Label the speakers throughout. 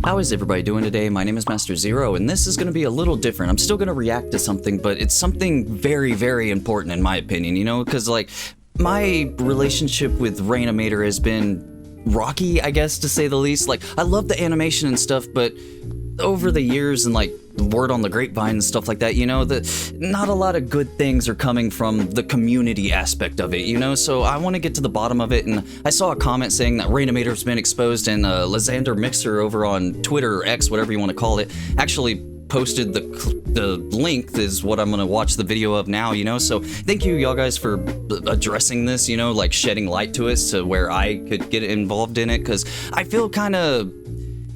Speaker 1: How is everybody doing today? My name is Master Zero, and this is going to be a little different. I'm still going to react to something, but it's something very, very important in my opinion, you know? Because, like, my relationship with Rainimator has been rocky, I guess, to say the least. Like, I love the animation and stuff, but over the years and, like, word on the grapevine and stuff like that, you know, not a lot of good things are coming from the community aspect of it, you know, so I want to get to the bottom of it. And I saw a comment saying that Rainimator's been exposed, and Lysander Mixer over on Twitter or X, whatever you want to call it, actually posted the link is what I'm gonna watch the video of now, you know. So thank you y'all guys for addressing this, you know, like shedding light to us to where I could get involved in it, because I feel kind of,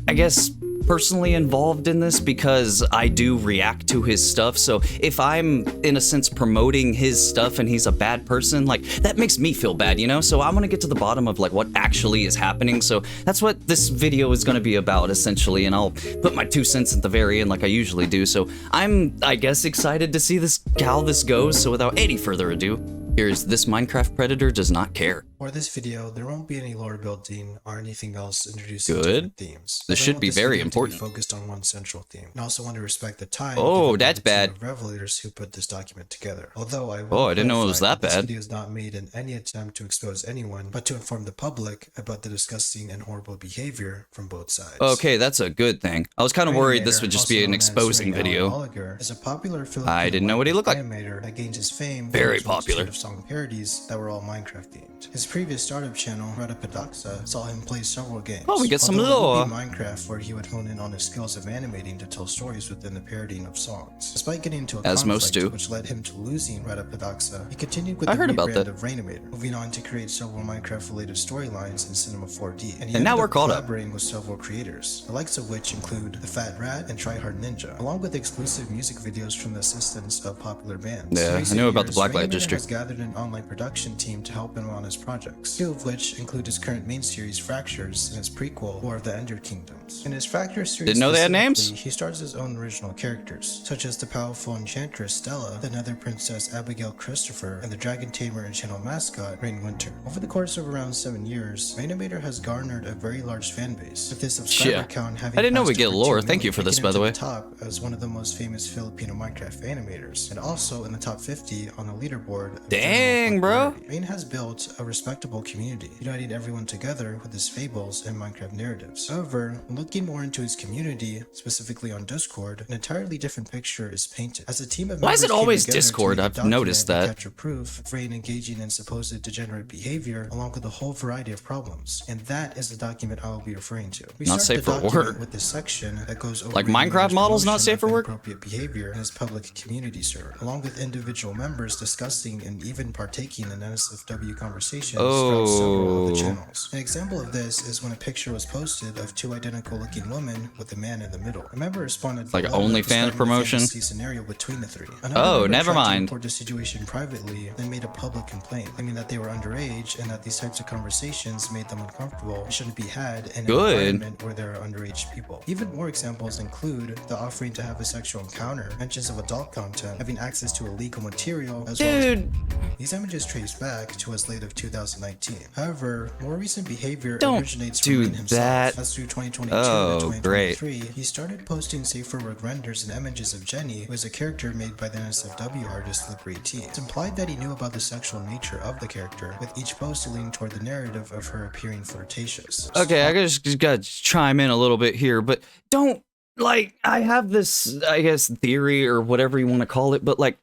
Speaker 1: I guess, personally involved in this because I do react to his stuff. So if I'm in a sense promoting his stuff and he's a bad person, like, that makes me feel bad, you know. So I want to get to the bottom of like what actually is happening. So that's what this video is going to be about essentially, and I'll put my 2 cents at the very end like I usually do. So I'm, I guess, excited to see this, how this goes. So without any further ado, here's This Minecraft Predator Does Not Care.
Speaker 2: For this video, there won't be any lore building or anything else introducing
Speaker 1: Good.
Speaker 2: different themes.
Speaker 1: This should be very important.
Speaker 2: Focused on one central theme. And also want to respect the time.
Speaker 1: Oh, that's bad.
Speaker 2: Revelators who put this document together. Although I
Speaker 1: didn't know it was that bad.
Speaker 2: This video is not made in any attempt to expose anyone, but to inform the public about the disgusting and horrible behavior from both sides.
Speaker 1: Okay, that's a good thing. I was kind of worried this would just be an exposing video.
Speaker 2: Is a popular Filipino
Speaker 1: I didn't know what he looked like.
Speaker 2: animator that gained his fame
Speaker 1: Very
Speaker 2: for his
Speaker 1: popular.
Speaker 2: of song parodies that were all Minecraft themed. His previous startup channel, Rainimator, saw him play several games.
Speaker 1: Oh, we get some
Speaker 2: Although
Speaker 1: lore.
Speaker 2: it would be Minecraft, where he would hone in on his skills of animating to tell stories within the parodying of songs. Despite getting into a
Speaker 1: As most
Speaker 2: conflict
Speaker 1: do.
Speaker 2: which led him to losing Rainimator, he continued with
Speaker 1: I
Speaker 2: the
Speaker 1: heard about
Speaker 2: rebrand
Speaker 1: that.
Speaker 2: of Rainimator, moving on to create several Minecraft-related storylines in Cinema 4D. And he
Speaker 1: And now
Speaker 2: ended
Speaker 1: we're
Speaker 2: up
Speaker 1: caught up.
Speaker 2: collaborating with several creators, the likes of which include The Fat Rat and Tryhard Ninja, along with exclusive music videos from the assistants of popular bands.
Speaker 1: Yeah,
Speaker 2: In
Speaker 1: I
Speaker 2: recent
Speaker 1: knew about the
Speaker 2: years,
Speaker 1: Blacklight
Speaker 2: Rainimator
Speaker 1: District.
Speaker 2: has gathered an online production team to help him on his projects, 2 of which include his current main series Fractures and his prequel War of the Ender Kingdoms. In his Fractures series,
Speaker 1: Didn't know they had names?
Speaker 2: specifically, he stars his own original characters, such as the powerful enchantress Stella, the nether princess Abigail Christopher, and the dragon tamer and channel mascot Rainwinter. Over the course of around 7 years, Rainimator has garnered a very large fan base, with his subscriber
Speaker 1: Yeah.
Speaker 2: count having
Speaker 1: I didn't know
Speaker 2: passed
Speaker 1: we get
Speaker 2: over
Speaker 1: lore.
Speaker 2: 2
Speaker 1: Thank you
Speaker 2: million,
Speaker 1: for this,
Speaker 2: making
Speaker 1: by
Speaker 2: him
Speaker 1: the
Speaker 2: to
Speaker 1: way.
Speaker 2: top as one of the most famous Filipino Minecraft animators, and also in the top 50 on the leaderboard of
Speaker 1: Dang,
Speaker 2: general
Speaker 1: bro.
Speaker 2: popularity. Rain has built a respectable community, uniting everyone together with his fables and Minecraft narratives. However, when looking more into his community, specifically on Discord, an entirely different picture is painted. As a team of
Speaker 1: Why is
Speaker 2: members
Speaker 1: it always
Speaker 2: came together to
Speaker 1: Discord?
Speaker 2: make a
Speaker 1: I've
Speaker 2: document
Speaker 1: noticed
Speaker 2: and
Speaker 1: that.
Speaker 2: capture proof of Rain engaging in supposed degenerate behavior, along with a whole variety of problems, and that is the document I will be referring to. We
Speaker 1: Not
Speaker 2: start
Speaker 1: safe
Speaker 2: the
Speaker 1: for
Speaker 2: document
Speaker 1: work.
Speaker 2: with this section that goes over
Speaker 1: Like
Speaker 2: Rainimator's
Speaker 1: Minecraft models not
Speaker 2: promotion
Speaker 1: safe for
Speaker 2: of
Speaker 1: work?
Speaker 2: inappropriate behavior in his public community server, along with individual members discussing and even partaking in NSFW conversations throughout several of the
Speaker 1: Oh.
Speaker 2: channels. An example of this is when a picture was posted of 2 identical looking women with a man in the middle. A member responded
Speaker 1: Like
Speaker 2: below,
Speaker 1: OnlyFans
Speaker 2: describing the
Speaker 1: promotion?
Speaker 2: fantasy scenario between the 3.
Speaker 1: Oh,
Speaker 2: member
Speaker 1: never
Speaker 2: tried to
Speaker 1: mind.
Speaker 2: report the situation privately, then made a public complaint, claiming that they were underage and that these types of conversations made them uncomfortable and shouldn't be had in an
Speaker 1: Good.
Speaker 2: environment where there are underage people. Even more examples include the offering to have a sexual encounter, mentions of adult content, having access to illegal material, as well as
Speaker 1: Dude,
Speaker 2: these images trace back to as late of 2019. However, more recent behavior
Speaker 1: Don't
Speaker 2: originates
Speaker 1: do
Speaker 2: from Rain himself.
Speaker 1: that.
Speaker 2: As through 2022
Speaker 1: Oh,
Speaker 2: to 2023, he started posting safe for work renders and images of Jenny, who is a character made by the NSFW artist Slippery T. It's implied that he knew about the sexual nature of the character, with each post leaning toward the narrative of her appearing flirtatious.
Speaker 1: okay, I just gotta chime in a little bit here, but don't, like, I have this, I guess, theory or whatever you want to call it, but like,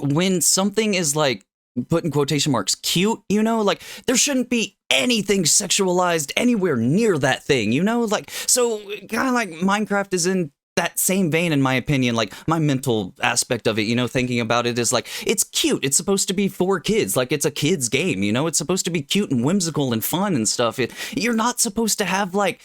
Speaker 1: when something is like, put in quotation marks, cute, you know, like, there shouldn't be anything sexualized anywhere near that thing, you know, like, so kind of like Minecraft is in that same vein, in my opinion. Like, my mental aspect of it, you know, thinking about it is like, it's cute, it's supposed to be for kids, like, it's a kid's game, you know, it's supposed to be cute and whimsical and fun and stuff. You're not supposed to have like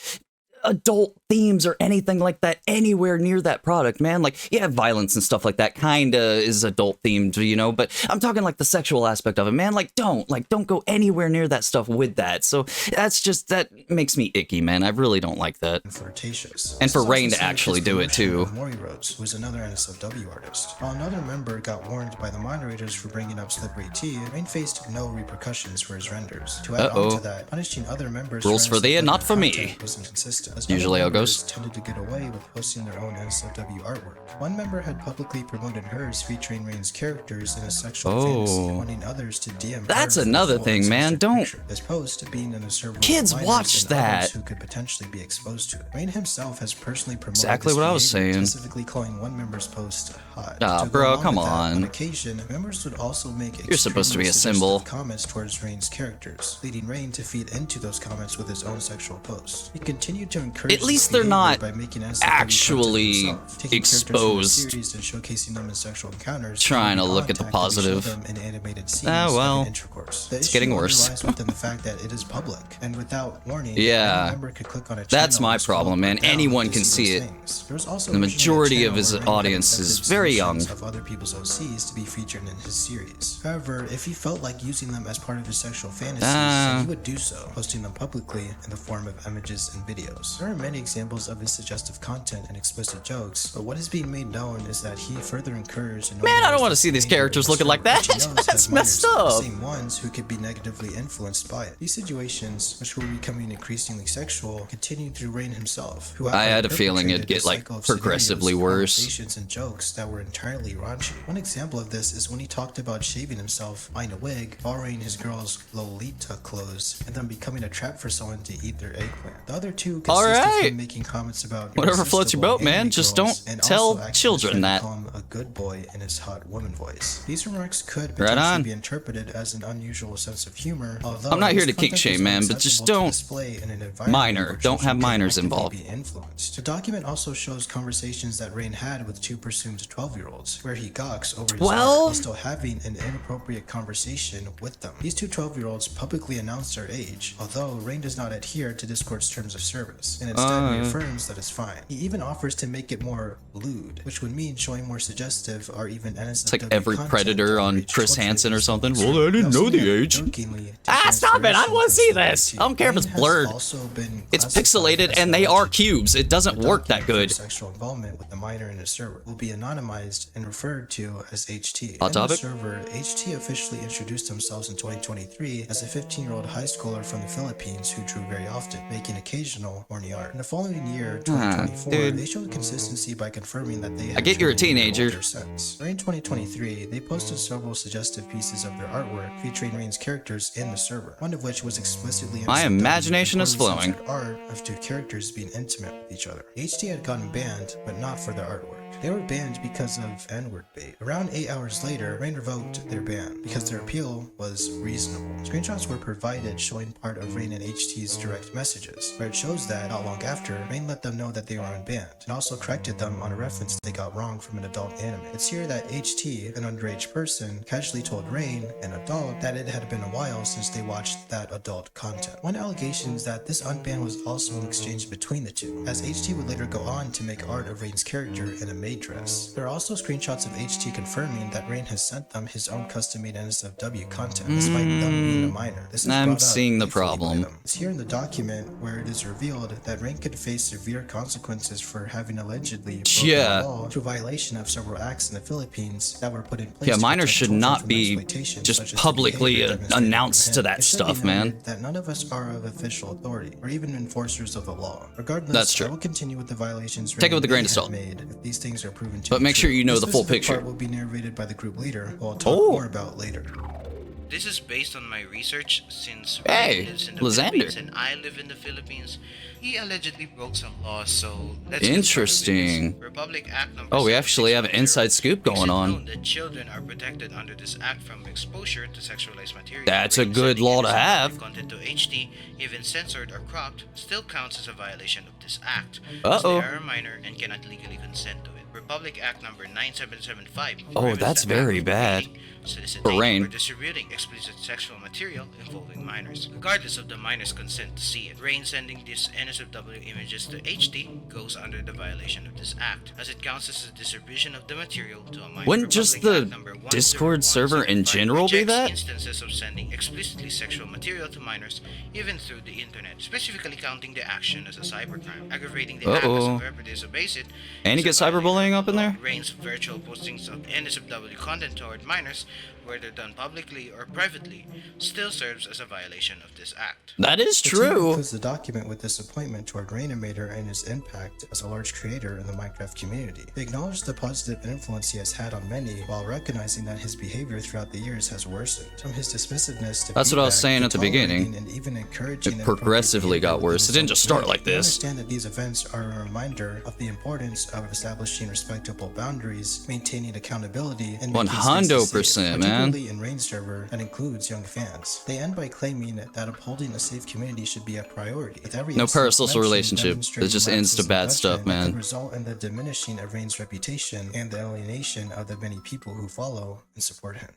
Speaker 1: adult themes or anything like that anywhere near that product, man. Like, yeah, violence and stuff like that kinda is adult themed, you know, but I'm talking like the sexual aspect of it, man. Like, don't go anywhere near that stuff with that. So that's just, that makes me icky, man. I really don't like that.
Speaker 2: Flirtatious.
Speaker 1: And for
Speaker 2: This is
Speaker 1: Rain
Speaker 2: also
Speaker 1: to
Speaker 2: seen
Speaker 1: actually
Speaker 2: with
Speaker 1: do it
Speaker 2: the promotion
Speaker 1: too.
Speaker 2: of Mori Rhodes, who is another NSFW artist. While another member got warned by the moderators for bringing up Slippery T, Rain faced no repercussions for his renders. To add on to that, punishing other members
Speaker 1: Rules for thee and not for me.
Speaker 2: was inconsistent. as
Speaker 1: usually how it
Speaker 2: other members
Speaker 1: goes.
Speaker 2: tended to get away with posting their own NSFW artwork. One member had publicly promoted hers featuring Rain's characters in a sexual fantasy, wanting others to DM
Speaker 1: That's
Speaker 2: her for
Speaker 1: another
Speaker 2: full
Speaker 1: thing, man.
Speaker 2: uncensored
Speaker 1: Don't-
Speaker 2: picture. This post being in a server
Speaker 1: Kids
Speaker 2: with minors
Speaker 1: watch
Speaker 2: and others
Speaker 1: that.
Speaker 2: who could potentially be exposed to it. Rain himself has personally promoted
Speaker 1: Exactly
Speaker 2: this
Speaker 1: what I was
Speaker 2: behavior,
Speaker 1: saying.
Speaker 2: specifically calling one member's post hot.
Speaker 1: Ah,
Speaker 2: To go
Speaker 1: bro,
Speaker 2: along
Speaker 1: come
Speaker 2: with that,
Speaker 1: on.
Speaker 2: On occasion, members would also make
Speaker 1: You're supposed to be a
Speaker 2: extremely
Speaker 1: symbol.
Speaker 2: suggestive comments towards Rain's characters, leading Rain to feed into those comments with his own sexual posts. He continued to encourage
Speaker 1: At least
Speaker 2: this
Speaker 1: they're
Speaker 2: behavior
Speaker 1: not
Speaker 2: by making NSFW
Speaker 1: actually
Speaker 2: content himself, taking characters from the
Speaker 1: exposed.
Speaker 2: series and showcasing them in sexual encounters,
Speaker 1: Trying to
Speaker 2: even
Speaker 1: look at the
Speaker 2: contact that we show
Speaker 1: positive.
Speaker 2: them in animated scenes
Speaker 1: Ah, well,
Speaker 2: of intercourse. The
Speaker 1: it's
Speaker 2: issue
Speaker 1: getting
Speaker 2: only
Speaker 1: worse.
Speaker 2: lies within the fact that it is public, and without warning,
Speaker 1: Yeah.
Speaker 2: any member could click on a
Speaker 1: That's
Speaker 2: channel
Speaker 1: my
Speaker 2: and scroll
Speaker 1: problem, man.
Speaker 2: up or down
Speaker 1: Anyone
Speaker 2: to
Speaker 1: can see
Speaker 2: those
Speaker 1: it.
Speaker 2: things. There was also
Speaker 1: The
Speaker 2: originally a
Speaker 1: majority of
Speaker 2: channel
Speaker 1: his
Speaker 2: where Rain had
Speaker 1: audience is
Speaker 2: accepted
Speaker 1: very young.
Speaker 2: submissions of other people's OCs to be featured in his series. However, if he felt like using them as part of his sexual fantasies, then he would do so, posting them publicly in the form of images and videos. There are many examples of his suggestive content and explicit jokes, but what is being made known is that he further encouraged and
Speaker 1: Man, I don't
Speaker 2: normalized
Speaker 1: want to
Speaker 2: this
Speaker 1: see these
Speaker 2: behavior
Speaker 1: characters
Speaker 2: in
Speaker 1: looking like
Speaker 2: which
Speaker 1: that.
Speaker 2: he knows
Speaker 1: That's
Speaker 2: has
Speaker 1: messed
Speaker 2: minors,
Speaker 1: up.
Speaker 2: the same ones who could be negatively influenced by it. These situations, which were becoming increasingly sexual, continued through Rain himself, who
Speaker 1: I had a
Speaker 2: outright
Speaker 1: feeling it'd
Speaker 2: perpetrated
Speaker 1: get,
Speaker 2: a
Speaker 1: like,
Speaker 2: cycle of
Speaker 1: progressively
Speaker 2: scenarios,
Speaker 1: worse.
Speaker 2: conversations, and jokes that were entirely raunchy. One example of this is when he talked about shaving himself, buying a wig, borrowing his girl's Lolita clothes, and then becoming a trap for someone to eat their eggplant. The other two consist of
Speaker 1: Alright.
Speaker 2: him making comments about
Speaker 1: Whatever floats your
Speaker 2: irresistible
Speaker 1: boat, man.
Speaker 2: anime
Speaker 1: Just
Speaker 2: girls,
Speaker 1: don't
Speaker 2: and
Speaker 1: tell
Speaker 2: also actively
Speaker 1: children
Speaker 2: tried to
Speaker 1: that.
Speaker 2: call him a good boy in his hot woman voice. These remarks could
Speaker 1: Right
Speaker 2: potentially
Speaker 1: on.
Speaker 2: be interpreted as an unusual sense of humor, although
Speaker 1: I'm not here
Speaker 2: this
Speaker 1: to kink
Speaker 2: content
Speaker 1: shame,
Speaker 2: is
Speaker 1: man,
Speaker 2: not
Speaker 1: but just
Speaker 2: acceptable to
Speaker 1: don't
Speaker 2: display in an environment
Speaker 1: minor.
Speaker 2: where
Speaker 1: Don't have
Speaker 2: children can
Speaker 1: minors
Speaker 2: actively
Speaker 1: involved.
Speaker 2: be influenced. The document also shows conversations that Rain had with two presumed 12-year-olds, where he gawks over his
Speaker 1: Well-
Speaker 2: art while still having an inappropriate conversation with them. These two 12-year-olds publicly announced their age, although Rain does not adhere to Discord's terms of service, and instead reaffirms that it's fine. He even offers to make it more lewd, which would mean showing more suggestive or even NSFW
Speaker 1: It's like every
Speaker 2: content
Speaker 1: Predator
Speaker 2: that
Speaker 1: on
Speaker 2: reach
Speaker 1: Chris
Speaker 2: 12
Speaker 1: Hansen or
Speaker 2: years.
Speaker 1: something. Well, I didn't know the age. Stop it! I don't want to see this. I don't care if it's blurred. It's pixelated and they are cubes. It doesn't work that good.
Speaker 2: Sexual involvement with the minor in a server will be anonymized and referred to as HT.
Speaker 1: Hot
Speaker 2: In the
Speaker 1: topic?
Speaker 2: server, HT officially introduced themselves in 2023 as a 15-year-old high schooler from the Philippines who drew very often, making occasional horny art. In the following year, 2024,
Speaker 1: dude.
Speaker 2: they showed consistency by confirming that they had
Speaker 1: I get you're a
Speaker 2: truly
Speaker 1: teenager.
Speaker 2: older since. During 2023, they posted several suggestive pieces of their artwork featuring Rain's characters in the server, one of which was explicitly
Speaker 1: My
Speaker 2: NSFW,
Speaker 1: imagination is
Speaker 2: poorly
Speaker 1: flowing.
Speaker 2: censored art of two characters being intimate with each other. HT had gotten banned, but not for their artwork. They were banned because of N-word bait. Around 8 hours later, Rain revoked their ban because their appeal was reasonable. Screenshots were provided showing part of Rain and HT's direct messages, where it shows that, not long after, Rain let them know that they were unbanned, and also corrected them on a reference they got wrong from an adult anime. It's here that HT, an underage person, casually told Rain, an adult, that it had been a while since they watched that adult content. One allegation is that this unban was also an exchange between the two, as HT would later go on to make art of Rain's character in a maid dress. There are also screenshots of HT confirming that Rain has sent them his own custom-made NSFW content, despite them being a minor. This is
Speaker 1: I'm
Speaker 2: brought up
Speaker 1: seeing the
Speaker 2: briefly by
Speaker 1: problem.
Speaker 2: them. It's here in the document where it is revealed that Rain could face severe consequences for having allegedly broken
Speaker 1: Yeah.
Speaker 2: the law through violation of several acts in the Philippines that were put in place.
Speaker 1: Yeah,
Speaker 2: to
Speaker 1: minors
Speaker 2: protect
Speaker 1: should
Speaker 2: children
Speaker 1: not
Speaker 2: from
Speaker 1: be
Speaker 2: exploitation,
Speaker 1: just
Speaker 2: such as the
Speaker 1: publicly
Speaker 2: behavior demonstrated
Speaker 1: announced
Speaker 2: from
Speaker 1: to
Speaker 2: him.
Speaker 1: that
Speaker 2: It should be
Speaker 1: stuff, man.
Speaker 2: noted that none of us are of official authority or even enforcers of the law. Regardless,
Speaker 1: That's true.
Speaker 2: I will continue with the violations
Speaker 1: Take it with a
Speaker 2: Rain
Speaker 1: grain of
Speaker 2: may
Speaker 1: salt.
Speaker 2: have made if these things are proven to
Speaker 1: But
Speaker 2: be
Speaker 1: make sure
Speaker 2: true.
Speaker 1: you know
Speaker 2: This
Speaker 1: the full
Speaker 2: specific
Speaker 1: picture.
Speaker 2: part will be narrated by the group leader, who I'll talk
Speaker 1: Oh.
Speaker 2: more about later.
Speaker 3: This is based on my research since
Speaker 1: Hey,
Speaker 3: Rain lives in the
Speaker 1: Lysander.
Speaker 3: Philippines and I live in the Philippines. He allegedly broke some laws, so let's get
Speaker 1: Interesting.
Speaker 3: started with this. Republic Act number
Speaker 1: Oh, we actually have an
Speaker 3: 76
Speaker 1: inside scoop
Speaker 3: makes
Speaker 1: going
Speaker 3: it
Speaker 1: on.
Speaker 3: known that children are protected under this act from exposure to sexualized material.
Speaker 1: That's a
Speaker 3: Rain
Speaker 1: good
Speaker 3: sending
Speaker 1: law to
Speaker 3: innocent
Speaker 1: have.
Speaker 3: content to HT, even censored or cropped, still counts as a violation of this act.
Speaker 1: Uh-oh.
Speaker 3: As they are a minor and cannot legally consent to it. Republic Act number 9775.
Speaker 1: Oh,
Speaker 3: prohibits
Speaker 1: that's
Speaker 3: the
Speaker 1: very
Speaker 3: act of
Speaker 1: bad.
Speaker 3: creating, soliciting,
Speaker 1: Rain.
Speaker 3: or distributing explicit sexual material involving minors, regardless of the minor's consent to see it. Rain sending these NSFW images to HT goes under the violation of this act, as it counts as the distribution of the material to a minor.
Speaker 1: Wouldn't just
Speaker 3: Republic
Speaker 1: the
Speaker 3: Act number
Speaker 1: Discord server in
Speaker 3: 10175
Speaker 1: general be
Speaker 3: rejects
Speaker 1: that?
Speaker 3: instances of sending explicitly sexual material to minors, even through the internet, specifically counting the action as a cybercrime, aggravating the act as
Speaker 1: Uh-oh.
Speaker 3: whoever disobeys it.
Speaker 1: And you
Speaker 3: is
Speaker 1: get
Speaker 3: a violator
Speaker 1: cyberbullying? playing up in there?
Speaker 3: Rain's virtual postings of NSFW content toward minors, whether done publicly or privately, still serves as a violation of this act.
Speaker 1: That is
Speaker 2: The team
Speaker 1: true.
Speaker 2: includes the document with disappointment toward Rainimator and his impact as a large creator in the Minecraft community. They acknowledge the positive influence he has had on many, while recognizing that his behavior throughout the years has worsened. From his dismissiveness to
Speaker 1: That's what I was
Speaker 2: feedback,
Speaker 1: saying
Speaker 2: to
Speaker 1: at the beginning.
Speaker 2: tolerating and even encouraging
Speaker 1: It progressively got worse. It didn't just start like
Speaker 2: We
Speaker 1: this.
Speaker 2: understand that these events are a reminder of the importance of establishing respectable boundaries, maintaining accountability, and making spaces
Speaker 1: 100%,
Speaker 2: safe,
Speaker 1: man.
Speaker 2: particularly in Rain server that includes young fans. They end by claiming that upholding a safe community should be a priority. With every
Speaker 1: No
Speaker 2: instance
Speaker 1: parasocial
Speaker 2: mentioned
Speaker 1: relationship. It
Speaker 2: demonstrating
Speaker 1: just ends to
Speaker 2: lapses in
Speaker 1: bad stuff,
Speaker 2: judgment that
Speaker 1: man.
Speaker 2: could result in the diminishing of Rain's reputation and the alienation of the many people who follow and support him.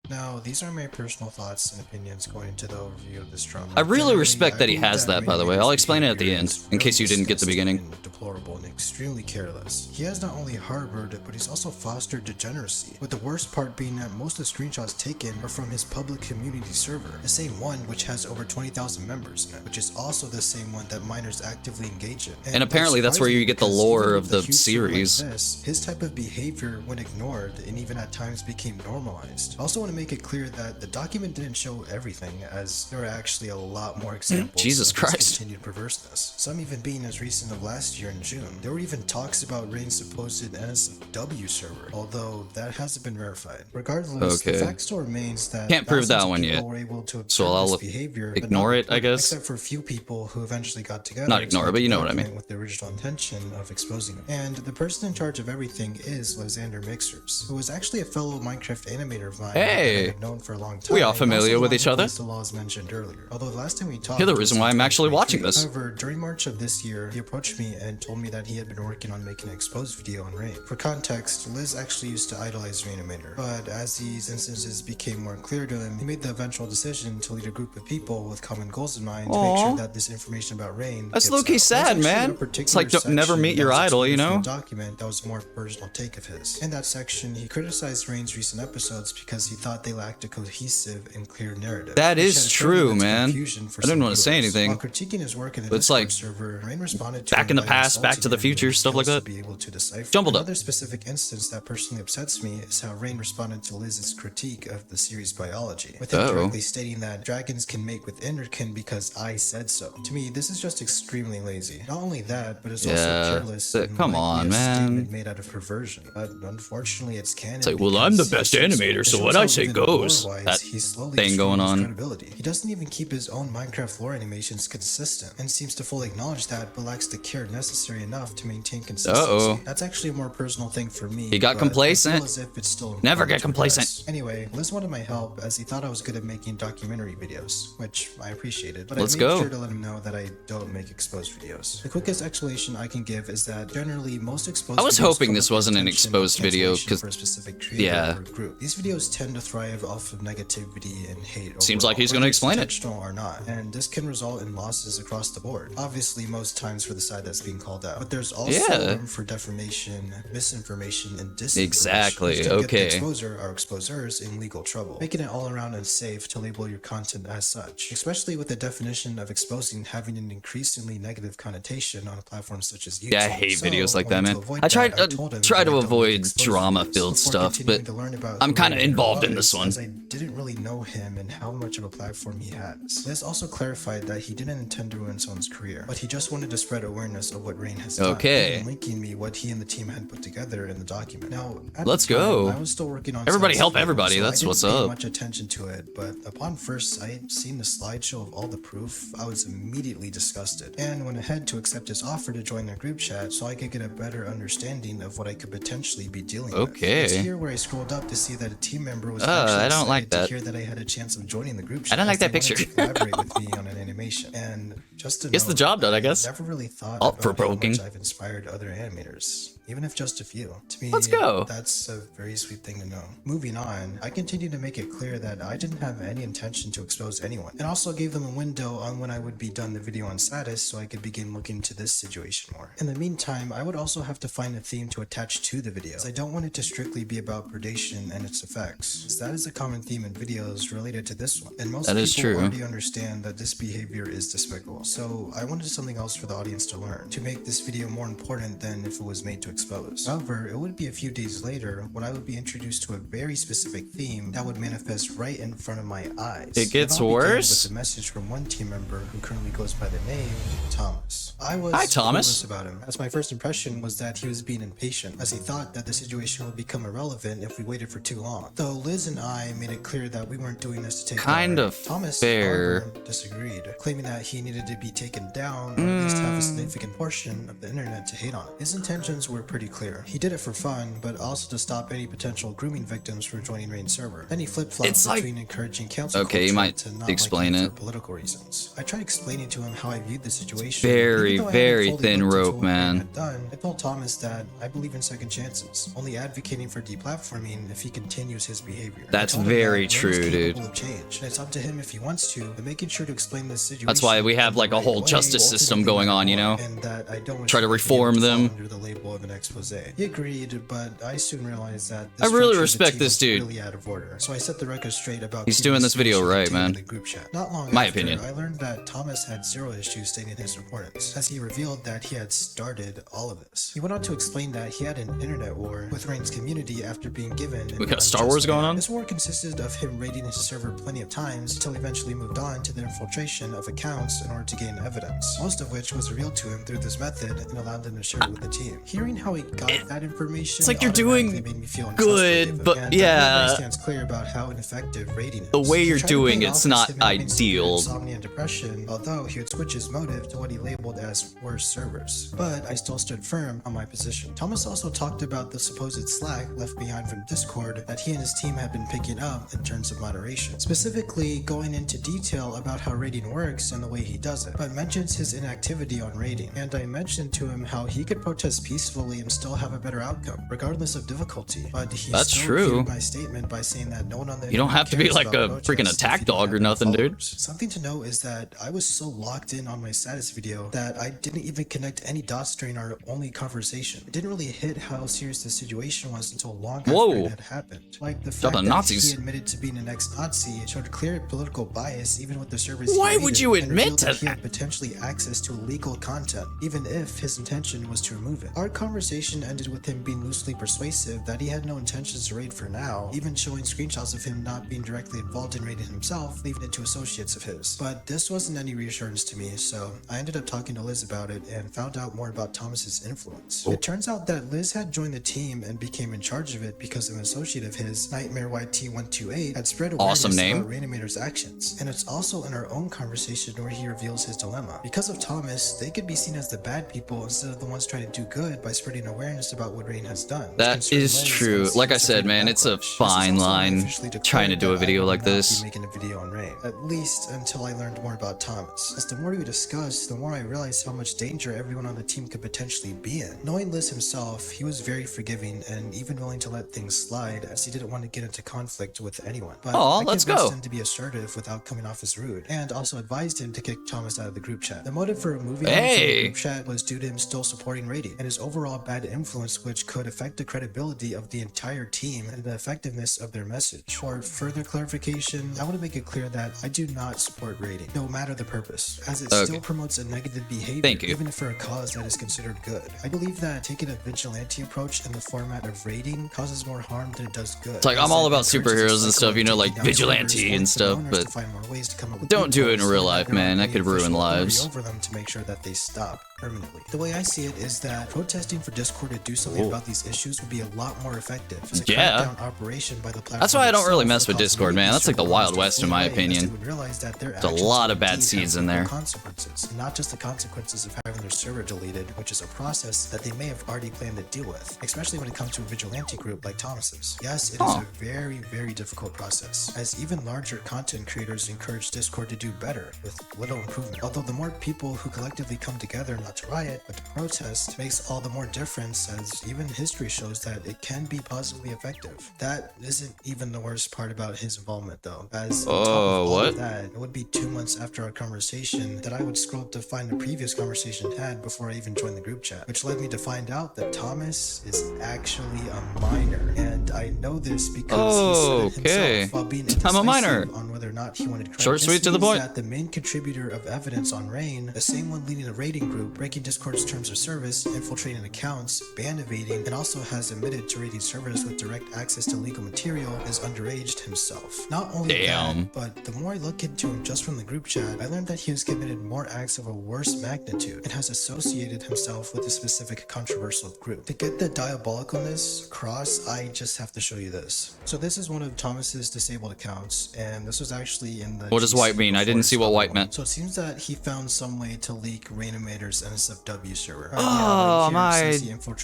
Speaker 2: Now, these are my personal thoughts and opinions going into the overview of this drama.
Speaker 1: I really
Speaker 2: Generally,
Speaker 1: respect that he
Speaker 2: believe
Speaker 1: has that, by the way.
Speaker 2: Rainimator's
Speaker 1: I'll explain it at the
Speaker 2: behavior
Speaker 1: end,
Speaker 2: is
Speaker 1: in case you didn't get the
Speaker 2: disgusting
Speaker 1: beginning.
Speaker 2: and deplorable and extremely careless. He has not only harbored, but he's also fostered degeneracy, with the worst part being that most of the screenshots taken are from his public community server, the same one which has over 20,000 members in it, which is also the same one that minors actively engage in.
Speaker 1: And apparently that's where you get the
Speaker 2: because
Speaker 1: lore
Speaker 2: even
Speaker 1: of
Speaker 2: with
Speaker 1: the
Speaker 2: a huge server like
Speaker 1: series.
Speaker 2: this, his type of behavior, when ignored, and even at times became normalized. I also want to make it clear that the document didn't show everything, as there are actually a lot more examples
Speaker 1: Jesus
Speaker 2: of his
Speaker 1: Christ.
Speaker 2: continued perverseness. Some even being as recent of last year in June. There were even talks about Rain's supposed NSFW server, although that hasn't been verified. Regardless, the
Speaker 1: Okay.
Speaker 2: fact still remains that
Speaker 1: Can't prove that
Speaker 2: thousands of
Speaker 1: one
Speaker 2: people
Speaker 1: yet.
Speaker 2: were able to
Speaker 1: So
Speaker 2: observe
Speaker 1: I'll
Speaker 2: this behavior, but
Speaker 1: ignore
Speaker 2: not
Speaker 1: it, I
Speaker 2: report,
Speaker 1: guess.
Speaker 2: except for a few people who eventually got together.
Speaker 1: Not ignore it, but you know what I mean.
Speaker 2: With the original intention of exposing him. And the person in charge of everything is Lysander Mixers, who was actually a fellow Minecraft animator of mine
Speaker 1: Hey!
Speaker 2: that I've known for a long time.
Speaker 1: We are
Speaker 2: and
Speaker 1: familiar
Speaker 2: also
Speaker 1: with
Speaker 2: the
Speaker 1: each
Speaker 2: one who
Speaker 1: other.
Speaker 2: placed the laws mentioned earlier. Although the last time we talked,
Speaker 1: You're the
Speaker 2: was
Speaker 1: reason
Speaker 2: in
Speaker 1: why I'm actually
Speaker 2: 2023.
Speaker 1: watching this.
Speaker 2: However, during March of this year, he approached me and told me that he had been working on making an exposed video on Rain. For context, Liz actually used to idolize Rainimator, but as these instances became more clear to him, he made the eventual decision to lead a group of people with common goals in mind to make
Speaker 1: Aw.
Speaker 2: sure that this information about Rain
Speaker 1: That's
Speaker 2: gets
Speaker 1: low-key
Speaker 2: out.
Speaker 1: sad,
Speaker 2: There's actually
Speaker 1: man.
Speaker 2: a
Speaker 1: It's
Speaker 2: particular
Speaker 1: like don't never
Speaker 2: section
Speaker 1: meet your
Speaker 2: that was
Speaker 1: idol, you
Speaker 2: excluded from
Speaker 1: know?
Speaker 2: the document that was a more personal take of his. In that section, he criticized Rain's recent episodes because he thought they lacked a cohesive and clear narrative.
Speaker 1: That
Speaker 2: which
Speaker 1: is
Speaker 2: had
Speaker 1: true,
Speaker 2: further led to
Speaker 1: man.
Speaker 2: confusion for
Speaker 1: I didn't
Speaker 2: some
Speaker 1: want to say
Speaker 2: viewers.
Speaker 1: anything.
Speaker 2: While critiquing his work in the
Speaker 1: But it's
Speaker 2: Discord
Speaker 1: like
Speaker 2: server, Rain responded to
Speaker 1: back
Speaker 2: him
Speaker 1: in the
Speaker 2: by
Speaker 1: past, Back to
Speaker 2: insulting
Speaker 1: the
Speaker 2: him
Speaker 1: Future,
Speaker 2: and
Speaker 1: stuff like
Speaker 2: fails
Speaker 1: that.
Speaker 2: to be able to decipher.
Speaker 1: Jumbled up.
Speaker 2: Another specific instance that personally upsets me is how Rain responded to Liz's critique of the series biology, with him
Speaker 1: Uh-oh.
Speaker 2: directly stating that dragons can mate with Enderkin because I said so. To me, this is just extremely lazy. Not only that, but it's
Speaker 1: Yeah,
Speaker 2: also careless. and
Speaker 1: come
Speaker 2: likely
Speaker 1: on,
Speaker 2: a
Speaker 1: man.
Speaker 2: statement made out of perversion. But unfortunately, it's canon.
Speaker 1: It's like, well, I'm the
Speaker 2: because
Speaker 1: best
Speaker 2: it shows-
Speaker 1: animator,
Speaker 2: it
Speaker 1: so
Speaker 2: shows
Speaker 1: what I
Speaker 2: how
Speaker 1: say
Speaker 2: even
Speaker 1: goes.
Speaker 2: lore-wise,
Speaker 1: That
Speaker 2: he's slowly
Speaker 1: thing going
Speaker 2: destroying his
Speaker 1: on.
Speaker 2: credibility. He doesn't even keep his own Minecraft lore animations consistent, and seems to fully acknowledge that, but lacks the care necessary enough to maintain consistency.
Speaker 1: Uh-oh.
Speaker 2: That's actually a more personal thing for me.
Speaker 1: He got
Speaker 2: but
Speaker 1: complacent.
Speaker 2: I feel as if it's still
Speaker 1: Never
Speaker 2: important
Speaker 1: get
Speaker 2: to
Speaker 1: complacent.
Speaker 2: address. Anyway, Liz wanted my help as he thought I was good at making documentary videos, which I appreciated, but
Speaker 1: Let's
Speaker 2: I made
Speaker 1: go.
Speaker 2: sure to let him know that I don't make exposed videos. The quickest explanation I can give is that generally most exposed
Speaker 1: I was
Speaker 2: videos
Speaker 1: hoping
Speaker 2: come
Speaker 1: this
Speaker 2: with the
Speaker 1: wasn't an
Speaker 2: intention of
Speaker 1: exposed video,
Speaker 2: cancellation
Speaker 1: 'cause-
Speaker 2: for a specific creator
Speaker 1: yeah.
Speaker 2: or group. These videos tend to thrive off of negativity and hate.
Speaker 1: Seems
Speaker 2: overall,
Speaker 1: like he's gonna
Speaker 2: whether it's
Speaker 1: explain it.
Speaker 2: intentional or not, and this can result in losses across the board. Obviously, most times for the side that's being called out, but there's also
Speaker 1: Yeah.
Speaker 2: room for defamation, misinformation, and disinformation.
Speaker 1: Exactly,
Speaker 2: which can get
Speaker 1: okay.
Speaker 2: the exposer or exposers in legal trouble, making it all around unsafe to label your content as such, especially with the definition of exposing having an increasingly negative connotation on a platform such as YouTube.
Speaker 1: Yeah, I hate
Speaker 2: So,
Speaker 1: videos like that,
Speaker 2: wanting to
Speaker 1: man.
Speaker 2: avoid
Speaker 1: I tried
Speaker 2: that, told him
Speaker 1: try
Speaker 2: that
Speaker 1: to
Speaker 2: I don't
Speaker 1: avoid
Speaker 2: make exposed
Speaker 1: drama-filled
Speaker 2: videos before
Speaker 1: stuff,
Speaker 2: continuing
Speaker 1: but
Speaker 2: to learn about
Speaker 1: I'm
Speaker 2: who
Speaker 1: kinda
Speaker 2: Rainimator
Speaker 1: involved in
Speaker 2: was,
Speaker 1: this one.
Speaker 2: as I didn't really know him and how much of a platform he has. Liz also clarified that he didn't intend to ruin someone's career, but he just wanted to spread awareness of what Rain has done,
Speaker 1: Okay.
Speaker 2: and linking me what he and the team had put together in the document. Now, at
Speaker 1: Let's
Speaker 2: the time,
Speaker 1: go.
Speaker 2: I was still working on
Speaker 1: Everybody
Speaker 2: Silas
Speaker 1: help
Speaker 2: Video,
Speaker 1: everybody,
Speaker 2: so
Speaker 1: that's
Speaker 2: I didn't
Speaker 1: what's
Speaker 2: pay
Speaker 1: up.
Speaker 2: much attention to it, but upon first sight, seeing the slideshow of all the proof, I was immediately disgusted, and went ahead to accept his offer to join their group chat so I could get a better understanding of what I could potentially be dealing with.
Speaker 1: Okay.
Speaker 2: It's here where I scrolled up to see that a team member was
Speaker 1: I
Speaker 2: actually
Speaker 1: don't like
Speaker 2: excited
Speaker 1: that.
Speaker 2: to hear that I had a chance of joining the group chat.
Speaker 1: I don't like
Speaker 2: as they
Speaker 1: that picture.
Speaker 2: wanted to collaborate with me on an animation, and just to
Speaker 1: Gets the
Speaker 2: note,
Speaker 1: job done, I guess.
Speaker 2: never really thought
Speaker 1: Thought-provoking.
Speaker 2: about how much I've inspired other animators, even if just a few. To me,
Speaker 1: Let's go.
Speaker 2: that's a very sweet thing to know. Moving on, I continue to make it clear that I didn't have any intention to expose anyone, and also gave them a window on when I would be done the video on status so I could begin looking into this situation more. In the meantime, I would also have to find a theme to attach to the video, as I don't want it to strictly be about predation and its effects. as that is a common theme in videos related to this one, and most
Speaker 1: That is
Speaker 2: people
Speaker 1: true.
Speaker 2: already understand that this behavior is despicable. So I wanted something else for the audience to learn, to make this video more important than if it was made to expose. However, it would be a few days later when I would be introduced to a very specific theme that would manifest right in front of my eyes.
Speaker 1: It gets
Speaker 2: And I'll begin
Speaker 1: worse?
Speaker 2: with a message from one team member who currently goes by the name Thomas. I was
Speaker 1: Hi, Thomas.
Speaker 2: clueless about him, as my first impression was that he was being impatient, as he thought that the situation would become irrelevant if we waited for too long. Though Liz and I made it clear that we weren't doing this to take
Speaker 1: Kind
Speaker 2: down
Speaker 1: of
Speaker 2: Thomas,
Speaker 1: fair.
Speaker 2: however, disagreed, claiming that he needed to be taken down or at least have a significant portion of the internet to hate on him. His intentions were pretty clear. He did it for fun, but also to stop any potential grooming victims from joining Rain's server. Then he flip-flopped
Speaker 1: It's like-
Speaker 2: between encouraging council
Speaker 1: Okay, you
Speaker 2: culture
Speaker 1: might
Speaker 2: to not
Speaker 1: explain
Speaker 2: liking
Speaker 1: it.
Speaker 2: for political reasons. I tried explaining to him how I viewed the situation.
Speaker 1: Very,
Speaker 2: Even though I hadn't
Speaker 1: very
Speaker 2: fully
Speaker 1: thin
Speaker 2: looked into
Speaker 1: rope,
Speaker 2: what Rain
Speaker 1: man.
Speaker 2: had done, I told Thomas that I believe in second chances, only advocating for deplatforming if he continues his behavior.
Speaker 1: That's
Speaker 2: I told him
Speaker 1: very
Speaker 2: that Rain is
Speaker 1: true, dude.
Speaker 2: capable of change, and it's up to him if he wants to, but making sure to explain this situation.
Speaker 1: That's why we have,
Speaker 2: in the
Speaker 1: like, a
Speaker 2: right
Speaker 1: whole
Speaker 2: way,
Speaker 1: justice system
Speaker 2: ultimately
Speaker 1: going on, you
Speaker 2: more,
Speaker 1: know?
Speaker 2: and that I don't wish
Speaker 1: Try to
Speaker 2: for
Speaker 1: reform
Speaker 2: him to
Speaker 1: them.
Speaker 2: fall under the label of an expose. He agreed, but I soon realized that
Speaker 1: I
Speaker 2: the
Speaker 1: really
Speaker 2: structure of the
Speaker 1: respect
Speaker 2: team
Speaker 1: this
Speaker 2: was
Speaker 1: dude.
Speaker 2: really out of order. So I set the record straight about
Speaker 1: He's
Speaker 2: keeping
Speaker 1: doing this video
Speaker 2: situation
Speaker 1: right,
Speaker 2: contained
Speaker 1: man.
Speaker 2: in the group chat. Not long
Speaker 1: My
Speaker 2: after,
Speaker 1: opinion.
Speaker 2: I learned that Thomas had zero issues stating his importance, as he revealed that he had started all of this. He went on to explain that he had an internet war with Rain's community after being given
Speaker 1: We
Speaker 2: an
Speaker 1: got Star
Speaker 2: unjust
Speaker 1: Wars going
Speaker 2: ban.
Speaker 1: on?
Speaker 2: This war consisted of him raiding his server plenty of times until he eventually moved on to the infiltration of accounts in order to gain evidence, most of which was revealed to him through this method and allowed them to share it with the team. Hearing how he got that information,
Speaker 1: it's like you're doing
Speaker 2: automatically made me feel
Speaker 1: good,
Speaker 2: untrustworthy of him,
Speaker 1: but
Speaker 2: and
Speaker 1: yeah.
Speaker 2: Everybody stands clear about how ineffective raiding is.
Speaker 1: The way
Speaker 2: He
Speaker 1: you're
Speaker 2: tried to
Speaker 1: doing
Speaker 2: play
Speaker 1: it's
Speaker 2: off
Speaker 1: not
Speaker 2: as him having severe
Speaker 1: ideal.
Speaker 2: insomnia and depression, although he would switch his motive to what he labeled as worse servers. But I still stood firm on my position. Thomas also talked about the supposed slack left behind from Discord that he and his team had been picking up in terms of moderation, specifically going into detail about how raiding works and the way he does it, but mentions his inactivity on raiding. And I mentioned to him how he could protest peacefully and still have a better outcome, regardless of difficulty. But he
Speaker 1: That's
Speaker 2: still
Speaker 1: true.
Speaker 2: refuted my statement by saying that no one on the
Speaker 1: You don't
Speaker 2: internet
Speaker 1: have to be
Speaker 2: cares
Speaker 1: like
Speaker 2: about
Speaker 1: a
Speaker 2: protests
Speaker 1: freaking
Speaker 2: if
Speaker 1: attack
Speaker 2: you don't
Speaker 1: dog or
Speaker 2: have any
Speaker 1: nothing, dude.
Speaker 2: followers. Something to note is that I was so locked in on my status video that I didn't even connect any dots during our only conversation. It didn't really hit how serious the situation was until long after
Speaker 1: Whoa.
Speaker 2: it had happened. Like the
Speaker 1: Talking
Speaker 2: fact that
Speaker 1: Nazis.
Speaker 2: he admitted to being an ex-Nazi showed clear political bias even with the servers
Speaker 1: Why
Speaker 2: he
Speaker 1: would
Speaker 2: raided,
Speaker 1: you
Speaker 2: and
Speaker 1: admit
Speaker 2: revealed
Speaker 1: to
Speaker 2: that he
Speaker 1: that?
Speaker 2: had potentially access to illegal content, even if his intention was to remove it. Our conversation ended with him being loosely persuasive that he had no intentions to raid for now, even showing screenshots of him not being directly involved in raiding himself, leaving it to associates of his. But this wasn't any reassurance to me, so I ended up talking to Liz about it and found out more about Thomas's influence. It turns out that Liz had joined the team and became in charge of it because an associate of his, Nightmare YT128, had spread awareness
Speaker 1: Awesome name.
Speaker 2: about Rainimator's actions. And it's also in our own conversation where he reveals his dilemma. Because of Thomas, they could be seen as the bad people instead of the ones trying to do good by spreading awareness about what Rain has done.
Speaker 1: That is true. Like I said, man, it's a fine line trying to do a video like this.
Speaker 2: Making a video on Rain, at least until I learned more about Thomas. As the more we discussed, the more I realized how much danger everyone on the team could potentially be in. Knowing Liz himself, he was very forgiving and even willing to let things slide, as he didn't want to get into conflict with anyone. But
Speaker 1: Aw,
Speaker 2: I
Speaker 1: let's
Speaker 2: convinced
Speaker 1: go.
Speaker 2: him to be assertive without coming off as rude, and also advised him to kick Thomas out of the group chat. The motive for removing him from the
Speaker 1: Hey.
Speaker 2: group chat was due to him still supporting raiding and his overall bad influence, which could affect the credibility of the entire team and the effectiveness of their message. For further clarification, I want to make it clear that I do not support raiding, no matter the purpose, as it
Speaker 1: Okay.
Speaker 2: still promotes a negative behavior,
Speaker 1: Thank you.
Speaker 2: even for a cause that is considered good. I believe that taking a vigilante approach in the format of raiding causes more harm than it does good.
Speaker 1: It's like, I'm
Speaker 2: as
Speaker 1: all
Speaker 2: it
Speaker 1: about
Speaker 2: encourages
Speaker 1: superheroes
Speaker 2: a
Speaker 1: and
Speaker 2: cycle
Speaker 1: stuff,
Speaker 2: of
Speaker 1: you know,
Speaker 2: taking
Speaker 1: like
Speaker 2: down
Speaker 1: vigilante
Speaker 2: servers,
Speaker 1: and
Speaker 2: forcing
Speaker 1: stuff,
Speaker 2: owners
Speaker 1: but
Speaker 2: to find more ways to come up with
Speaker 1: don't do it in
Speaker 2: loopholes
Speaker 1: real
Speaker 2: so that
Speaker 1: life,
Speaker 2: there aren't
Speaker 1: man. That
Speaker 2: any
Speaker 1: could ruin
Speaker 2: official authority
Speaker 1: lives.
Speaker 2: over them to make sure that they stop permanently. The way I see it is that protesting for Discord to do something
Speaker 1: Ooh.
Speaker 2: about these issues would be a lot more effective. As a
Speaker 1: Yeah.
Speaker 2: crackdown operation by the platform
Speaker 1: That's why I don't really
Speaker 2: itself
Speaker 1: mess with
Speaker 2: would cause
Speaker 1: Discord, man.
Speaker 2: many
Speaker 1: That's like the
Speaker 2: server
Speaker 1: Wild
Speaker 2: owners to
Speaker 1: West, in
Speaker 2: flee
Speaker 1: my
Speaker 2: away, as
Speaker 1: opinion.
Speaker 2: they would realize that their
Speaker 1: a
Speaker 2: actions
Speaker 1: lot
Speaker 2: would
Speaker 1: of bad
Speaker 2: indeed
Speaker 1: seeds
Speaker 2: have
Speaker 1: in
Speaker 2: legal
Speaker 1: there.
Speaker 2: consequences, and not just the consequences of having their server deleted, which is a process that they may have already planned to deal with, especially when it comes to a vigilante group like Thomas's. Yes, it is
Speaker 1: Huh.
Speaker 2: a very, very difficult process, as even larger content creators encourage Discord to do better with little improvement. Although the more people who collectively come together and not to riot, but to protest, makes all the more difference as even history shows that it can be positively effective. That isn't even the worst part about his involvement though, as on top of all of that, it would be 2 months after our conversation that I would scroll up to find the previous conversation had before I even joined the group chat, which led me to find out that Thomas is actually a minor. And I know this because he said it himself while being
Speaker 1: I'm a minor
Speaker 2: on whether or not he wanted credit.
Speaker 1: Short, sweet, to the point.
Speaker 2: That the main contributor of evidence on Rain, the same one leading the raiding group, breaking Discord's terms of service, infiltrating accounts, ban evading, and also has admitted to raiding servers with direct access to legal material, is underaged himself. Not only that, but the more I look into him just from the group chat, I learned that he has committed more acts of a worse magnitude and has associated himself with a specific controversial group. To get the diabolicalness across, I just have to show you this. So this is one of Thomas's disabled accounts, and this was actually in the...
Speaker 1: What does white mean? I didn't see what white meant.
Speaker 2: So it seems that he found some way to leak Rainimator's NSFW server.
Speaker 1: Oh, my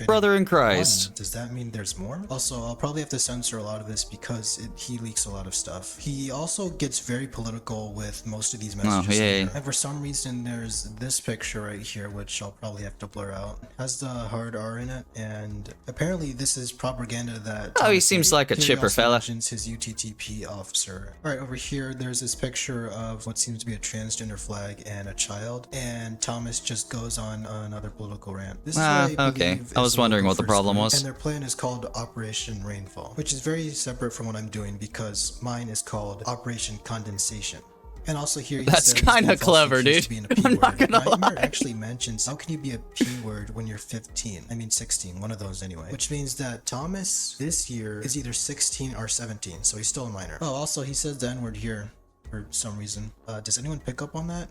Speaker 1: brother in Christ.
Speaker 2: Does that mean there's more? Also, I'll probably have to censor a lot of this because he leaks a lot of stuff. He also gets very political with most of these messages. And for some reason, there's this picture right here, which I'll probably have to blur out. It has the hard R in it, and apparently this is propaganda that...
Speaker 1: Oh, he seems like a chipper fella.
Speaker 2: His UTTP officer. Alright, over here, there's this picture of what seems to be a transgender flag and a child, and Thomas just goes on another political rant. This is what I
Speaker 1: was wondering what the problem was.
Speaker 2: And their plan is called Operation Rainfall, which is very separate from what I'm doing because mine is called Operation Condensation. And also here,
Speaker 1: that's kind of clever, dude. I'm not gonna lie.
Speaker 2: Actually mentions how can you be a P word when you're 15? I mean 16, one of those anyway. Which means that Thomas this year is either 16 or 17, so he's still a minor. Oh, also he says the N-word here for some reason. Does anyone pick up on that?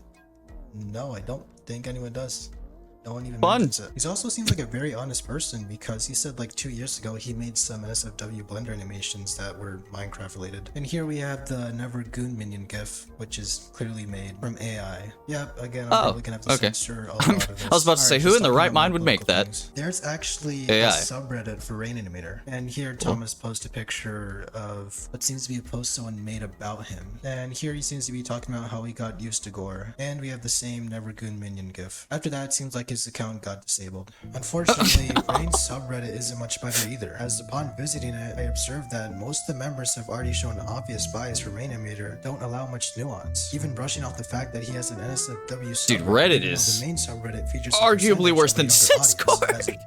Speaker 2: No, I don't think anyone does. No one even mentions it. He also seems like a very honest person because he said like 2 years ago he made some SFW Blender animations that were Minecraft related. And here we have the Never Goon Minion GIF, which is clearly made from AI. Yep, again, I'm probably gonna have to censor a lot of this.
Speaker 1: I was about to say, who in the right mind would make that?
Speaker 2: There's actually a subreddit for Rainimator. And here Thomas posts a picture of what seems to be a post someone made about him. And here he seems to be talking about how he got used to gore. And we have the same Never Goon Minion GIF. After that, it seems like his account got disabled. Unfortunately, Rain's subreddit isn't much better either, as upon visiting it, I observed that most of the members have already shown obvious bias for Rainimator, don't allow much nuance, even brushing off the fact that he has an NSFW subreddit.
Speaker 1: Dude, Reddit is
Speaker 2: the main subreddit features
Speaker 1: arguably worse than Discord.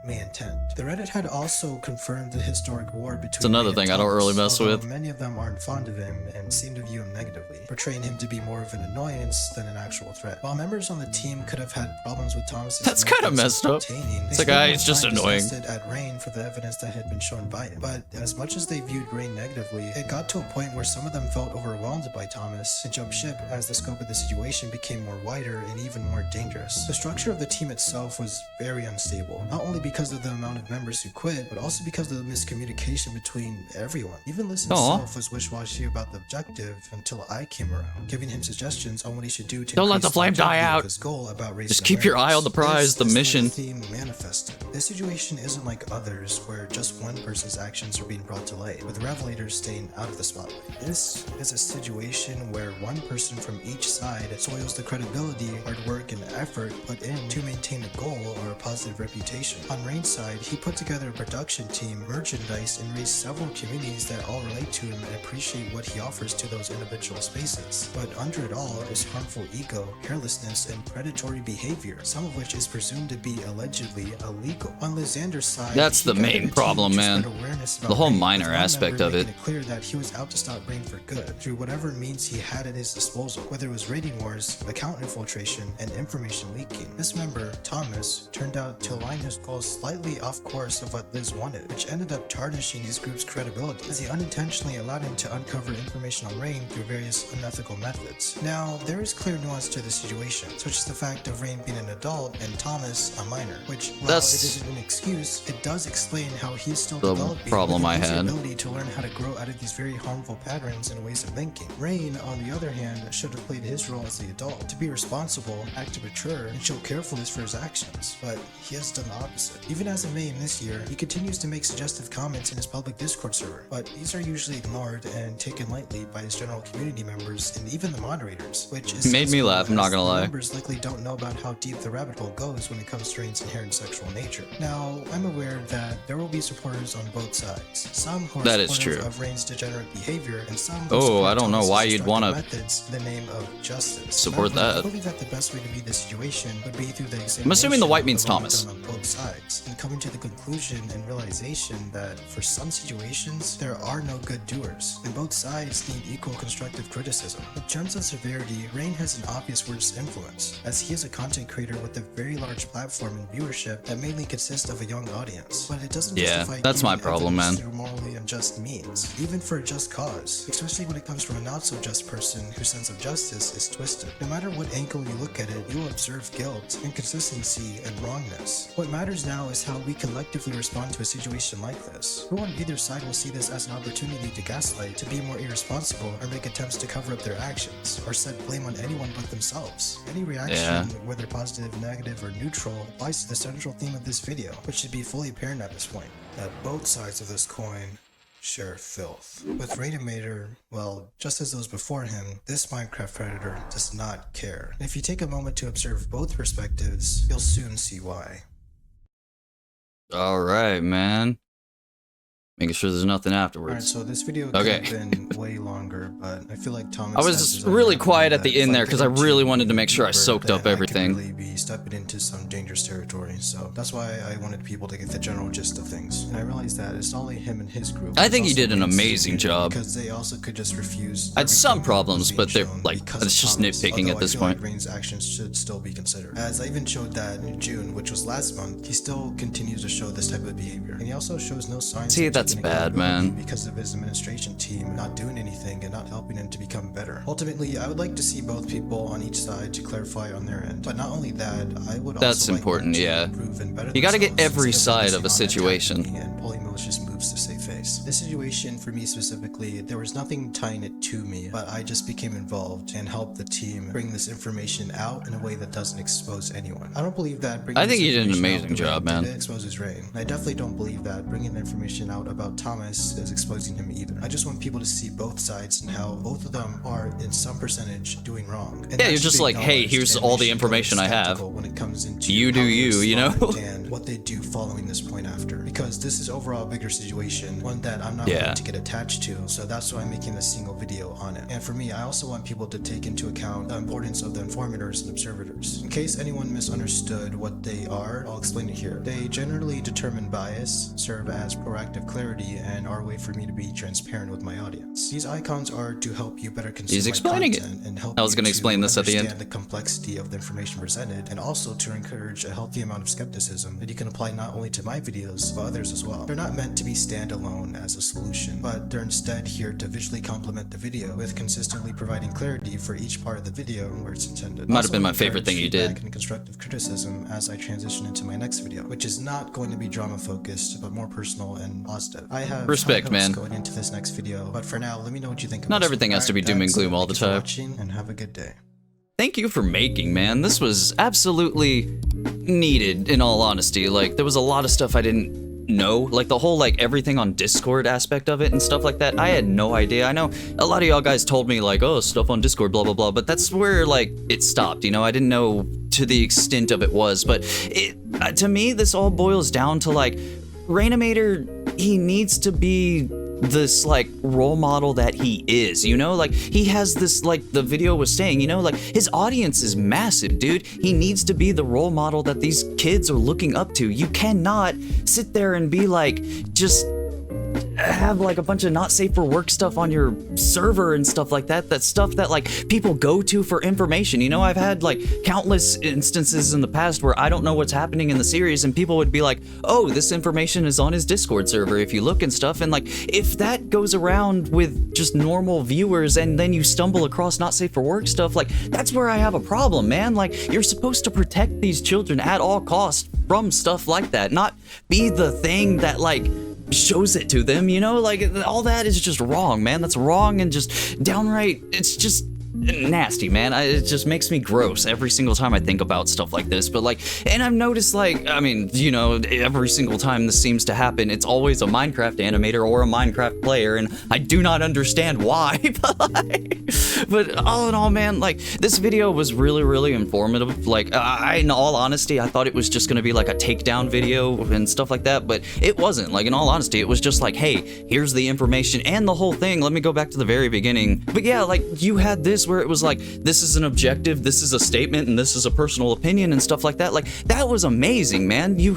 Speaker 2: May intent. The Reddit had also confirmed the historic war between
Speaker 1: It's another thing I don't really mess with.
Speaker 2: Many of them aren't fond of him and seem to view him negatively, portraying him to be more of an annoyance than an actual threat. While members on the team could have had problems with Thomas's
Speaker 1: That's kind of messed up. It's like, he's just annoying.
Speaker 2: At Rain for the evidence that had been shown by him. But as much as they viewed Rain negatively, it got to a point where some of them felt overwhelmed by Thomas and jumped ship as the scope of the situation became more wider and even more dangerous. The structure of the team itself was very unstable, not only because of the amount of members who quit, but also because of the miscommunication between everyone. Even Liz himself was wishy-washy about the objective until I came around, giving him suggestions on what he should do to
Speaker 1: don't let the flame die out.
Speaker 2: His goal about
Speaker 1: just keep your eye on the prize, the mission.
Speaker 2: Theme manifested. This situation isn't like others where just one person's actions are being brought to light, with revelators staying out of the spotlight. This is a situation where one person from each side soils the credibility, hard work, and effort put in to maintain a goal or a positive reputation. On Rain's side, he put together a production team, merchandise, and raised several communities that all relate to him and appreciate what he offers to those individual spaces. But under it all is harmful ego, carelessness, and predatory behavior, some of which is presumed to be allegedly illegal. On Lysander's side,
Speaker 1: that's the main problem, man. The whole minor aspect of it.
Speaker 2: Clear that he was out to stop Rain for good through whatever means he had at his disposal, whether it was raiding wars, account infiltration, and information leaking. This member, Thomas, turned out to align his goals slightly off course of what Liz wanted, which ended up tarnishing his group's credibility, as he unintentionally allowed him to uncover information on Rain through various unethical methods. Now, there is clear nuance to the situation, such as the fact of Rain being an adult and Thomas a minor, which, while it isn't an excuse, it does explain how he's still developing the ability to learn how to grow out of these very harmful patterns and ways of thinking. Rain, on the other hand, should have played his role as the adult, to be responsible, act to mature, and show carefulness for his actions, but he has done the opposite. Even as of May this year, he continues to make suggestive comments in his public Discord server, but these are usually ignored and taken lightly by his general community members and even the moderators, which is
Speaker 1: made me laugh, I'm not gonna lie.
Speaker 2: Members likely don't know about how deep the rabbit hole goes exposed when it comes to Rain's inherent sexual nature. Now, I'm aware that there will be supporters on both sides. Some who are
Speaker 1: That is
Speaker 2: supportive
Speaker 1: true.
Speaker 2: of Rain's degenerate behavior, and some who
Speaker 1: Oh,
Speaker 2: support
Speaker 1: I don't know
Speaker 2: Thomas's
Speaker 1: why you'd
Speaker 2: destructive
Speaker 1: wanna
Speaker 2: methods in the name of justice.
Speaker 1: support
Speaker 2: However,
Speaker 1: that.
Speaker 2: I believe that the best way to view this situation would be through the examination
Speaker 1: I'm assuming the white means
Speaker 2: of what
Speaker 1: Thomas.
Speaker 2: went on both sides, and coming to the conclusion and realization that for some situations, there are no good doers, and both sides need equal constructive criticism. In terms of severity, Rain has an obvious worst influence, as he is a content creator with a very large platform and viewership that mainly consists of a young audience. But it doesn't
Speaker 1: Yeah,
Speaker 2: justify
Speaker 1: that's my
Speaker 2: giving
Speaker 1: problem,
Speaker 2: evidence
Speaker 1: man.
Speaker 2: through morally unjust means, even for a just cause, especially when it comes from a not so just person whose sense of justice is twisted. No matter what angle you look at it, you will observe guilt, inconsistency, and wrongness. What matters now is how we collectively respond to a situation like this. Who on either side will see this as an opportunity to gaslight, to be more irresponsible, or make attempts to cover up their actions, or set blame on anyone but themselves. Any reaction, whether positive, negative, or neutral, applies to the central theme of this video, which should be fully apparent at this point, that both sides of this coin share filth. With Rainimator, well, just as those before him, this Minecraft predator does not care. And if you take a moment to observe both perspectives, you'll soon see why.
Speaker 1: All right, man. Making sure there's nothing
Speaker 2: Alright,
Speaker 1: afterwards.
Speaker 2: so this video could
Speaker 1: Okay.
Speaker 2: have been way longer, but I feel like Thomas
Speaker 1: I
Speaker 2: has
Speaker 1: was
Speaker 2: his own
Speaker 1: really
Speaker 2: method
Speaker 1: quiet at
Speaker 2: that
Speaker 1: the end
Speaker 2: if I
Speaker 1: there because I
Speaker 2: get
Speaker 1: really
Speaker 2: into
Speaker 1: wanted to make sure I
Speaker 2: deeper,
Speaker 1: soaked up
Speaker 2: then I
Speaker 1: everything.
Speaker 2: could really be stepping into some dangerous territory, so that's why I wanted people to get the general gist of things. And I realized that it's not only him and his group.
Speaker 1: I
Speaker 2: it's
Speaker 1: think he
Speaker 2: also
Speaker 1: did an
Speaker 2: Rain's
Speaker 1: amazing
Speaker 2: community,
Speaker 1: job.
Speaker 2: because they also could just refuse.
Speaker 1: I had some
Speaker 2: everything that
Speaker 1: problems,
Speaker 2: was being
Speaker 1: but they're,
Speaker 2: shown
Speaker 1: like,
Speaker 2: because
Speaker 1: it's
Speaker 2: of
Speaker 1: just
Speaker 2: Thomas,
Speaker 1: nitpicking at
Speaker 2: although
Speaker 1: this
Speaker 2: I feel
Speaker 1: point.
Speaker 2: like Rain's actions should still be considered. As I even showed that in June, which was last month, he still continues to show this type of behavior, and he also shows no signs.
Speaker 1: See,
Speaker 2: of
Speaker 1: that's
Speaker 2: taking
Speaker 1: bad,
Speaker 2: accountability
Speaker 1: man.
Speaker 2: because of his administration team not doing anything and not helping him to become better. Ultimately, I would like to see both people on each side to clarify on their end. But not only that, I would
Speaker 1: That's
Speaker 2: also like
Speaker 1: important,
Speaker 2: them to
Speaker 1: yeah.
Speaker 2: improve and better
Speaker 1: You gotta get
Speaker 2: themselves
Speaker 1: every
Speaker 2: instead
Speaker 1: side
Speaker 2: focusing
Speaker 1: of a
Speaker 2: on attacking
Speaker 1: situation.
Speaker 2: me and pulling malicious moves to save face. This situation, for me specifically, there was nothing tying it to me, but I just became involved and helped the team bring this information out in a way that doesn't expose anyone. I don't believe that bringing
Speaker 1: I think
Speaker 2: this
Speaker 1: you did an
Speaker 2: information
Speaker 1: amazing
Speaker 2: out
Speaker 1: job,
Speaker 2: did
Speaker 1: man.
Speaker 2: it exposes Rain. I definitely don't believe that bringing the information out about Thomas is exposing him either. I just want people to see both sides and how both of them are, in some percentage, doing wrong. And
Speaker 1: Yeah,
Speaker 2: that
Speaker 1: you're
Speaker 2: should
Speaker 1: just
Speaker 2: be
Speaker 1: like, hey,
Speaker 2: acknowledged,
Speaker 1: here's
Speaker 2: and
Speaker 1: all
Speaker 2: we
Speaker 1: the
Speaker 2: should go
Speaker 1: information I have.
Speaker 2: skeptical when it comes into
Speaker 1: You do
Speaker 2: how they
Speaker 1: you, you know?
Speaker 2: respond and what they do following this point after. Because this is overall a bigger situation, one that I'm not willing to get attached to, so that's why I'm making a single video on it. And for me, I also want people to take into account the importance of the informators and observators. In case anyone misunderstood what they are, I'll explain it here. They generally determine bias, serve as proactive clarity, and are a way for me to be transparent with my audience. These icons are to help you better consume
Speaker 1: He's
Speaker 2: my
Speaker 1: explaining it.
Speaker 2: content and help
Speaker 1: I was
Speaker 2: you
Speaker 1: gonna
Speaker 2: to
Speaker 1: explain this at the end.
Speaker 2: understand the complexity of the information presented, and also to encourage a healthy amount of skepticism that you can apply not only to my videos, but others as well. They're not meant to be standalone as a solution, but they're instead here to visually complement the video with consistently providing clarity for each part of the video where it's intended.
Speaker 1: Might have
Speaker 2: Also,
Speaker 1: been my
Speaker 2: I
Speaker 1: favorite
Speaker 2: encourage
Speaker 1: thing you
Speaker 2: feedback
Speaker 1: did.
Speaker 2: and constructive criticism as I transition into my next video, which is not going to be drama focused, but more personal and positive. I have
Speaker 1: Respect,
Speaker 2: high hopes
Speaker 1: man.
Speaker 2: going into this next video, but for now, let me know what you think.
Speaker 1: Not everything has to be doom and gloom all the
Speaker 2: Thank you for
Speaker 1: time.
Speaker 2: watching, and have a good day.
Speaker 1: Thank you for making, man. This was absolutely needed, in all honesty. Like, there was a lot of stuff I didn't know. Like, the whole, like, everything on Discord aspect of it and stuff like that. I had no idea. I know a lot of y'all guys told me, like, oh, stuff on Discord, blah, blah, blah. But that's where, like, it stopped, you know? I didn't know to the extent of it was. But to me, this all boils down to, like, Rainimator, he needs to be this like role model that he is, you know, like he has this, like the video was saying, you know, like his audience is massive, dude. He needs to be the role model that these kids are looking up to. You cannot sit there and be like, just have like a bunch of not safe for work stuff on your server and stuff like that. That's stuff that like people go to for information. You know, I've had like countless instances in the past where I don't know what's happening in the series and people would be like, oh, this information is on his Discord server if you look and stuff. And like, if that goes around with just normal viewers and then you stumble across not safe for work stuff, like that's where I have a problem, man. Like, you're supposed to protect these children at all costs from stuff like that, not be the thing that like shows it to them, you know? Like, all that is just wrong, man. That's wrong and just downright, it's just nasty, man. It just makes me gross every single time I think about stuff like this. But like, and I've noticed, like, I mean, you know, every single time this seems to happen, it's always a Minecraft animator or a Minecraft player, and I do not understand why. But all in all, man, like, this video was really, really informative. Like, in all honesty, I thought it was just gonna be like a takedown video and stuff like that, but it wasn't. Like, in all honesty, it was just like, hey, here's the information and the whole thing. Let me go back to the very beginning. But yeah, like, you had this where it was like, this is an objective, this is a statement, and this is a personal opinion and stuff like that. Like, that was amazing, man. You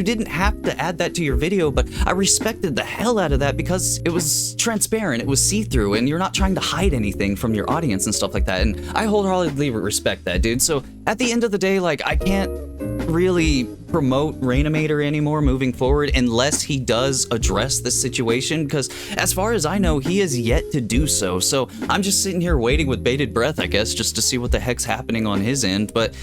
Speaker 1: didn't have to add that to your video, but I respected the hell out of that because it was transparent, it was see-through, and you're not trying to hide anything from your audience and stuff like that. And I wholeheartedly respect that, dude. So at the end of the day, like, I can't really promote Rainimator anymore moving forward unless he does address this situation, because as far as I know, he has yet to do so. So I'm just sitting here waiting with bated breath, I guess, just to see what the heck's happening on his end. But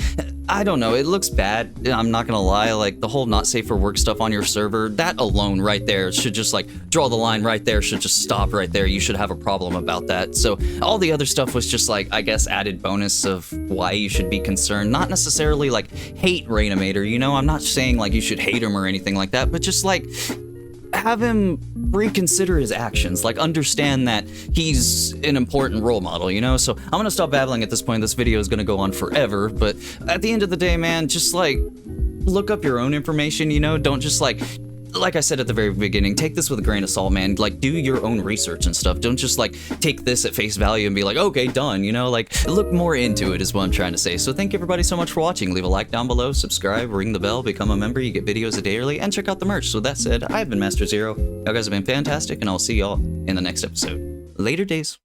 Speaker 1: I don't know, it looks bad, I'm not gonna lie. Like, the whole not safe for work stuff on your server, that alone right there should just, like, draw the line right there, should just stop right there. You should have a problem about that. So all the other stuff was just, like, I guess added bonus of why you should be concerned. Not necessarily like hate Rainimator, you know, I'm not saying like you should hate him or anything like that, but just like have him reconsider his actions, like understand that he's an important role model, you know? So I'm gonna stop babbling at this point. This video is gonna go on forever, but at the end of the day, man, just like look up your own information, you know? Don't just like I said at the very beginning, take this with a grain of salt, man. Like, do your own research and stuff. Don't just like take this at face value and be like, okay, done, you know? Like, look more into it is what I'm trying to say. So thank you everybody so much for watching. Leave a like down below, subscribe, ring the bell, become a member. You get videos a day early, and check out the merch. So with that said, I've been Master Zero. You guys have been fantastic, and I'll see y'all in the next episode. Later days.